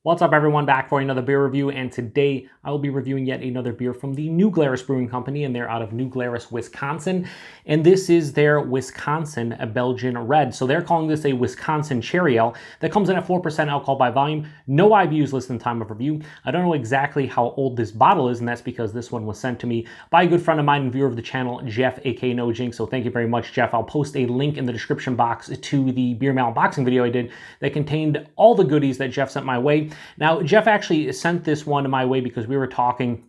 What's up everyone, back for another beer review, and today I will be reviewing yet another beer from the new Glarus Brewing Company, and they're out of New Glarus, Wisconsin, and this is their Wisconsin Belgian Red. So they're calling this a Wisconsin Cherry Ale that comes in at 4% alcohol by volume. No IBUs listed in time of review. I don't know exactly how old this bottle is, and that's because this one was sent to me by a good friend of mine and viewer of the channel, Jeff, aka NoJinx. So thank you very much, Jeff. I'll post a link in the description box to the beer mail unboxing video I did that contained all the goodies that Jeff sent my way. Now, Jeff actually sent this one my way because we were talking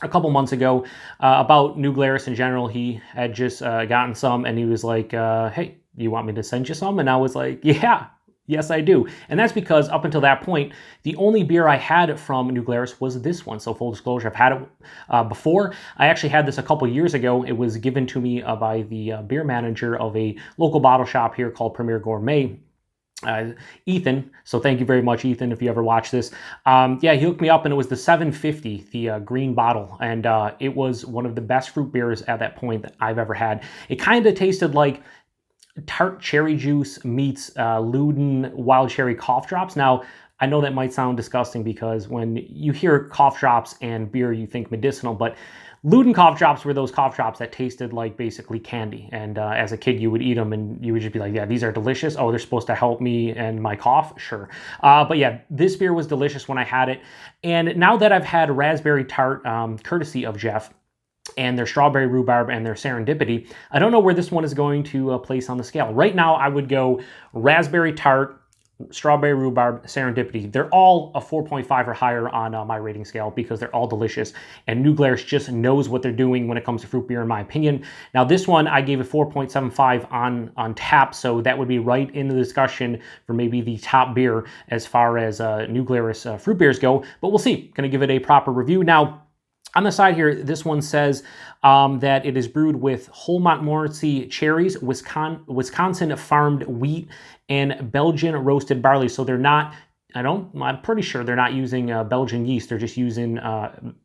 a couple months ago about New Glarus in general. He had just gotten some, and he was like, hey, you want me to send you some? And I was like, yeah, yes, I do. And that's because up until that point, the only beer I had from New Glarus was this one. So full disclosure, I've had it before. I actually had this a couple years ago. It was given to me by the beer manager of a local bottle shop here called Premier Gourmet. Ethan, so thank you very much, Ethan, if you ever watch this. Yeah, he hooked me up, and it was the 750, the green bottle, and it was one of the best fruit beers at that point that I've ever had. It kind of tasted like tart cherry juice meets Luden wild cherry cough drops. Now, I know that might sound disgusting because when you hear cough drops and beer, you think medicinal, but Luden cough drops were those cough drops that tasted like basically candy. And as a kid, you would eat them and you would just be like, yeah, these are delicious. Oh, they're supposed to help me and my cough? Sure. But yeah, this beer was delicious when I had it. And now that I've had raspberry tart, courtesy of Jeff, and their strawberry rhubarb and their serendipity, I don't know where this one is going to place on the scale. Right now, I would go raspberry tart, strawberry rhubarb, serendipity. They're all a 4.5 or higher on my rating scale because they're all delicious, and New Glarus just knows what they're doing when it comes to fruit beer, in my opinion. Now this one I gave a 4.75 on tap, so that would be right in the discussion for maybe the top beer as far as New Glarus fruit beers go, but we'll see. Gonna give it a proper review. Now, on the side here, this one says that it is brewed with whole Montmorency cherries, Wisconsin farmed wheat, and Belgian roasted barley. So they're not, I'm pretty sure they're not using Belgian yeast. They're just using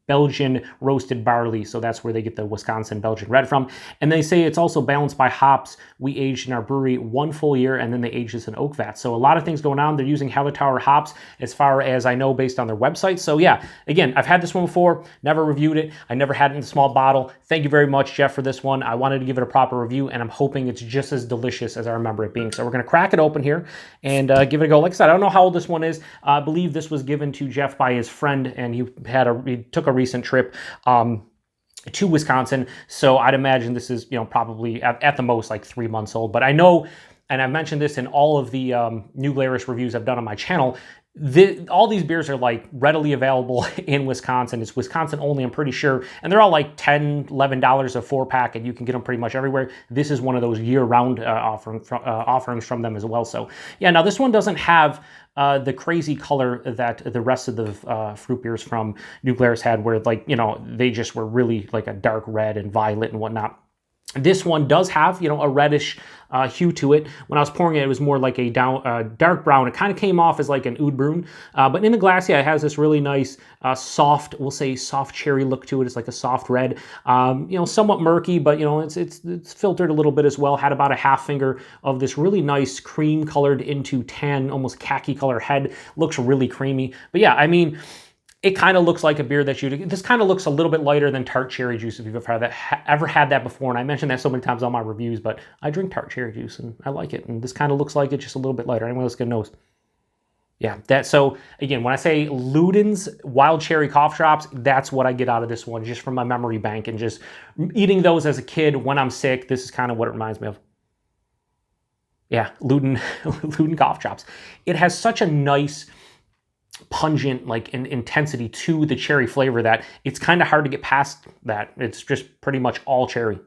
Belgian roasted barley. So that's where they get the Wisconsin Belgian Red from. And they say it's also balanced by hops we aged in our brewery 1 full year, and then they aged this in oak vats. So a lot of things going on. They're using Hallertau hops as far as I know based on their website. So yeah, again, I've had this one before, never reviewed it. I never had it in a small bottle. Thank you very much, Jeff, for this one. I wanted to give it a proper review, and I'm hoping it's just as delicious as I remember it being. So we're going to crack it open here and give it a go. Like I said, I don't know how old this one is. I believe this was given to Jeff by his friend, and he took a recent trip to Wisconsin. So I'd imagine this is, probably at the most like 3 months old. But I know, and I've mentioned this in all of the New Glarus reviews I've done on my channel, all these beers are like readily available in Wisconsin. It's Wisconsin only, I'm pretty sure, and they're all like $10, $11 a 4-pack, and you can get them pretty much everywhere. This is one of those year-round offerings from them as well. So yeah, now this one doesn't have the crazy color that the rest of the fruit beers from New Glarus had, where they just were really like a dark red and violet and whatnot. This one does have, a reddish hue to it. When I was pouring it, it was more like a dark brown. It kind of came off as like an oud brune. But in the glass, yeah, it has this really nice, soft, we'll say soft cherry look to it. It's like a soft red, somewhat murky, but, it's filtered a little bit as well. Had about a half finger of this really nice cream colored into tan, almost khaki color head. Looks really creamy. But yeah, I mean, it kind of looks like a beer that this kind of looks a little bit lighter than tart cherry juice, if you've ever had that before. And I mentioned that so many times on my reviews, but I drink tart cherry juice and I like it. And this kind of looks like it's just a little bit lighter. Anyone else get a nose? Yeah, so again, when I say Luden's wild cherry cough drops, that's what I get out of this one, just from my memory bank, and just eating those as a kid when I'm sick. This is kind of what it reminds me of. Yeah, Luden cough drops. It has such a nice, pungent intensity to the cherry flavor that it's kind of hard to get past that. It's just pretty much all cherry.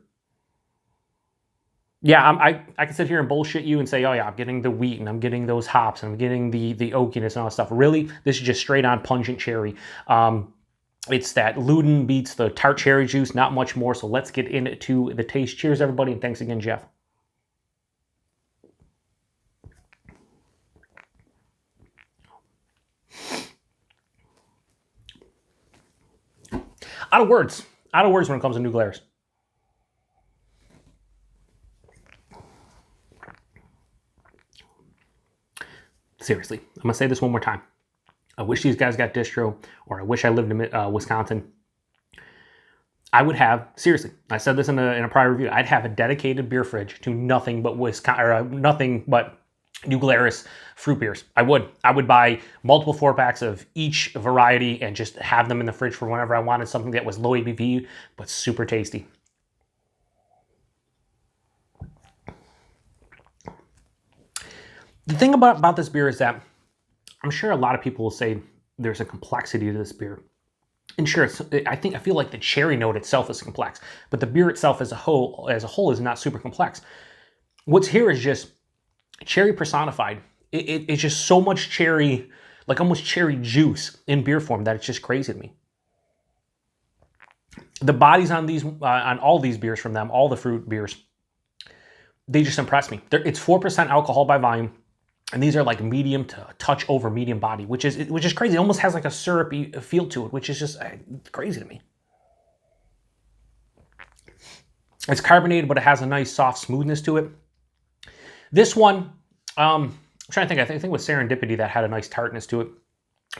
Yeah, I can sit here and bullshit you and say, oh yeah, I'm getting the wheat and I'm getting those hops and I'm getting the oakiness and all that stuff. Really, this is just straight on pungent cherry. It's that Luden beats the tart cherry juice, not much more. So let's get into the taste. Cheers, everybody, and thanks again, Jeff. Out of words when it comes to New Glarus. Seriously, I'm gonna say this one more time. I wish these guys got distro, or I wish I lived in Wisconsin. I would have, seriously, I said this in a prior review, I'd have a dedicated beer fridge to nothing but nothing but New Glarus fruit beers. I would buy multiple 4-packs of each variety and just have them in the fridge for whenever I wanted something that was low ABV, but super tasty. The thing about this beer is that I'm sure a lot of people will say there's a complexity to this beer. And sure, I feel like the cherry note itself is complex, but the beer itself as a whole is not super complex. What's here is just cherry personified. It's just so much cherry, like almost cherry juice in beer form, that it's just crazy to me. The bodies on all these beers from them, all the fruit beers, they just impress me. It's 4% alcohol by volume. And these are like medium to touch over medium body, which is crazy. It almost has like a syrupy feel to it, which is just crazy to me. It's carbonated, but it has a nice soft smoothness to it. This one, I'm trying to think. I think with Serendipity that had a nice tartness to it,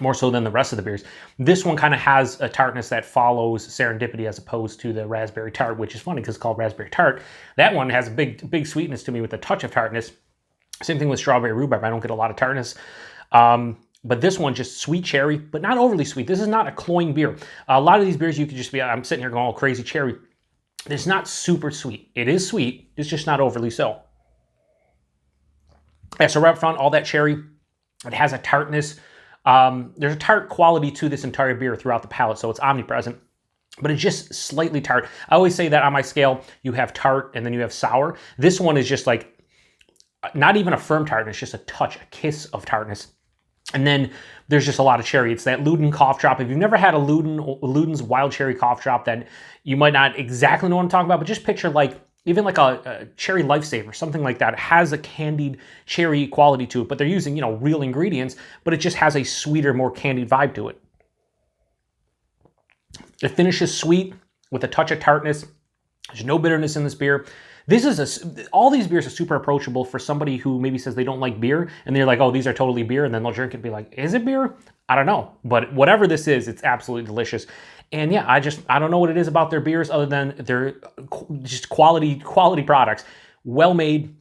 more so than the rest of the beers. This one kind of has a tartness that follows Serendipity as opposed to the raspberry tart, which is funny because it's called raspberry tart. That one has a big sweetness to me with a touch of tartness. Same thing with strawberry rhubarb. I don't get a lot of tartness. But this one, just sweet cherry, but not overly sweet. This is not a cloying beer. A lot of these beers, you could just be, I'm sitting here going all crazy cherry. It's not super sweet. It is sweet. It's just not overly so. Yeah, so right up front, all that cherry. It has a tartness. There's a tart quality to this entire beer throughout the palate, so it's omnipresent. But it's just slightly tart. I always say that on my scale, you have tart and then you have sour. This one is just like, not even a firm tartness, just a touch, a kiss of tartness. And then there's just a lot of cherry. It's that Luden cough drop. If you've never had a Luden's wild cherry cough drop, then you might not exactly know what I'm talking about, but just picture like, even like a cherry lifesaver, something like that. It has a candied cherry quality to it, but they're using, real ingredients, but it just has a sweeter, more candied vibe to it. It finishes sweet with a touch of tartness. There's no bitterness in this beer. All these beers are super approachable for somebody who maybe says they don't like beer, and they're like, oh, these are totally beer, and then they'll drink it and be like, is it beer? I don't know. But whatever this is, it's absolutely delicious. And yeah, I don't know what it is about their beers other than they're just quality products, well made.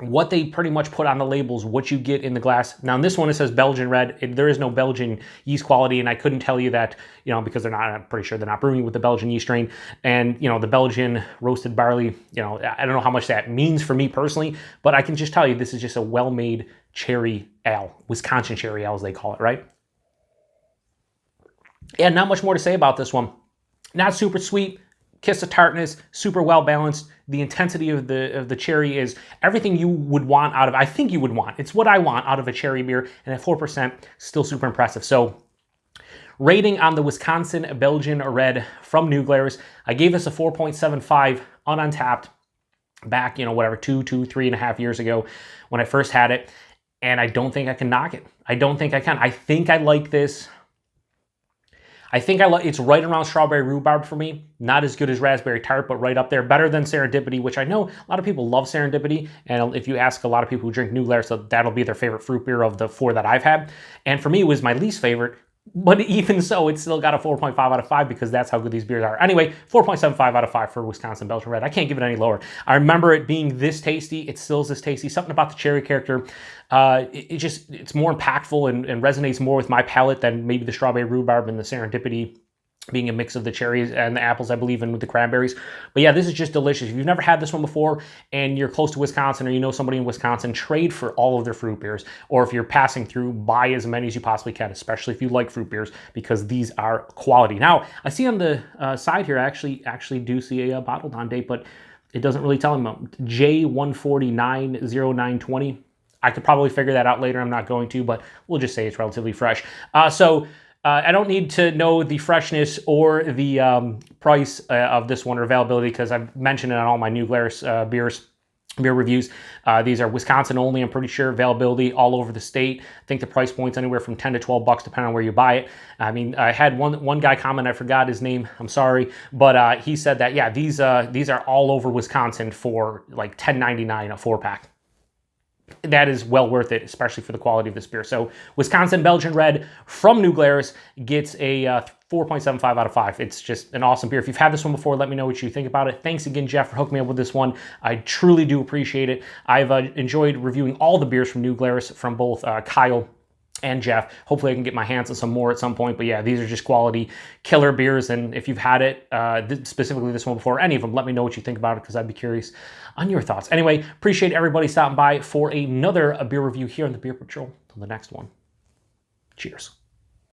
What they pretty much put on the labels, what you get in the glass. Now in this one, it says Belgian Red. There is no Belgian yeast quality, and I couldn't tell you that, because I'm pretty sure they're not brewing with the Belgian yeast strain. And, the Belgian roasted barley, I don't know how much that means for me personally, but I can just tell you this is just a well-made cherry ale, Wisconsin cherry ale as they call it, right? Yeah, not much more to say about this one. Not super sweet. Kiss of tartness, super well balanced. The intensity of the cherry is everything you would want out of, I think you would want. It's what I want out of a cherry beer, and at 4%, still super impressive. So, rating on the Wisconsin Belgian Red from New Glarus, I gave this a 4.75 on Untapped back, 3.5 years ago when I first had it, and I don't think I can knock it. I don't think I can. I think I like this. It's right around strawberry rhubarb for me. Not as good as raspberry tart, but right up there. Better than Serendipity, which I know a lot of people love Serendipity. And if you ask a lot of people who drink New Glarus, that'll be their favorite fruit beer of the 4 that I've had. And for me, it was my least favorite. But even so, it's still got a 4.5 out of 5 because that's how good these beers are. Anyway, 4.75 out of 5 for Wisconsin Belgian Red. I can't give it any lower. I remember it being this tasty. It still is this tasty. Something about the cherry character. It's more impactful and resonates more with my palate than maybe the strawberry rhubarb and the Serendipity being a mix of the cherries and the apples, I believe, and with the cranberries. But yeah, this is just delicious. If you've never had this one before and you're close to Wisconsin or you know somebody in Wisconsin, trade for all of their fruit beers. Or if you're passing through, buy as many as you possibly can, especially if you like fruit beers, because these are quality. Now, I see on the side here, I actually do see a bottled on date, but it doesn't really tell them. J1490920. I could probably figure that out later. I'm not going to, but we'll just say it's relatively fresh. I don't need to know the freshness or the price of this one or availability because I've mentioned it on all my New Glarus beer reviews. These are Wisconsin only, I'm pretty sure. Availability all over the state. I think the price point's anywhere from $10 to $12 depending on where you buy it. I mean, I had one guy comment, I forgot his name, I'm sorry, but he said that, yeah, these are all over Wisconsin for like $10.99 a 4-pack. that is well worth it, especially for the quality of this beer. So Wisconsin Belgian Red from New Glarus gets a 4.75 out of 5. It's just an awesome beer. If you've had this one before, let me know what you think about it. Thanks again, Jeff, for hooking me up with this one. I truly do appreciate it. I've enjoyed reviewing all the beers from New Glarus from both Kyle and Jeff. Hopefully I can get my hands on some more at some point. But yeah, these are just quality killer beers. And if you've had it, specifically this one before, any of them, let me know what you think about it, because I'd be curious on your thoughts. Anyway, appreciate everybody stopping by for another beer review here on the Beer Patrol. Till the next one. Cheers.